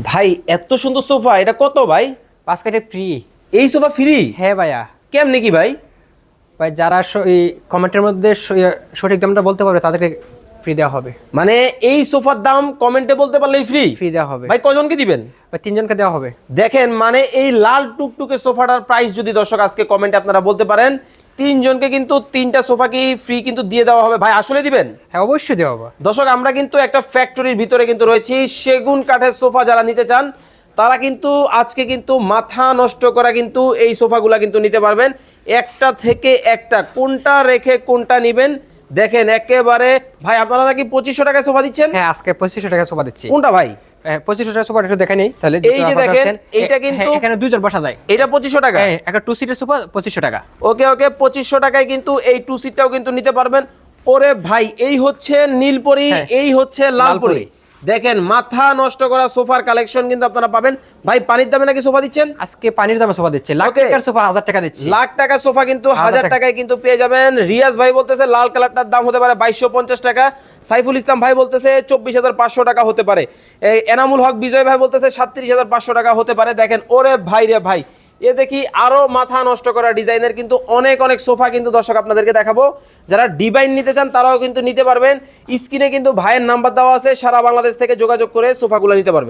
ভাই এত সুন্দর সোফা, এটা কত ভাই? 5 কাঠে ফ্রি। এই সোফা ফ্রি? হ্যাঁ ভাইয়া। কেমনে কি ভাই? ভাই যারা এই কমেন্টের মধ্যে সঠিক দামটা বলতে পারবে তাদেরকে ফ্রি দেওয়া হবে। মানে এই সোফার দাম কমেন্টে বলতে পারলেই ফ্রি? ফ্রি দেওয়া হবে ভাই কজনকে দিবেন? ভাই 3 জনকে দেওয়া হবে। দেখেন, মানে এই লাল টুকটুকে সোফাটার প্রাইস যদি দর্শক আজকে কমেন্টে আপনারা বলতে পারেন, 3 জনকে কিন্তু 3টা সোফা কি ফ্রি কিন্তু দিয়ে দেওয়া হবে। ভাই আসলে দিবেন? হ্যাঁ অবশ্যই দেওয়া হবে। দর্শক আমরা কিন্তু একটা ফ্যাক্টরির ভিতরে কিন্তু রয়েছি। সেগুন কাঠের সোফা যারা নিতে চান তারা কিন্তু আজকে কিন্তু মাথা নষ্ট করা কিন্তু এই সোফাগুলা কিন্তু নিতে পারবেন। একটা থেকে একটা, কোনটা রেখে কোনটা নিবেন দেখেন একেবারে। ভাই আপনারা নাকি 2500 টাকায় সোফা দিচ্ছেন? হ্যাঁ আজকে 2500 টাকা সোফা দিচ্ছি। কোনটা ভাই? 2500 টাকা সোফা একটু দেখে নেই তাহলে। এই যে দেখেন, এইটা কিন্তু এখানে দুইজন বসা যায়। এটা 2500 টাকা। হ্যাঁ একটা 2 সিটের সোফা 2500 টাকা। ওকে ওকে, 2500 টাকায় কিন্তু এই 2 সিটটাও কিন্তু নিতে পারবেন। ওরে ভাই, এই হচ্ছে নীলপরি, এই হচ্ছে লালপরি। দেখেন মাথা নষ্ট করা সোফার কালেকশন কিন্তু আপনারা পাবেন। ভাই পানির দামে নাকি সোফা দিচ্ছেন? আজকে পানির দামে সোফা দিচ্ছে। লাখ টাকার সোফা 1000 টাকা দিচ্ছি। লাখ টাকার সোফা কিন্তু 1000 টাকায় কিন্তু পেয়ে যাবেন। রিয়াজ ভাই বলতেছে লাল কালারটার দাম হতে পারে 2250 টাকা। সাইফুল ইসলাম ভাই বলতেছে 24500 টাকা হতে পারে। এই এনামুল হক বিজয় ভাই বলতেছে 37500 টাকা হতে পারে। দেখেন ওরে ভাই রে ভাই, এ দেখি আরো মাথা নষ্ট করা ডিজাইনের কিন্তু অনেক অনেক সোফা কিন্তু দর্শক আপনাদেরকে দেখাবো। যারা ডিভাইন নিতে চান তারাও কিন্তু নিতে পারবেন। স্ক্রিনে কিন্তু ভাইয়ের নাম্বার দেওয়া আছে, সারা বাংলাদেশ থেকে যোগাযোগ করে সোফাগুলো নিতে পারবেন।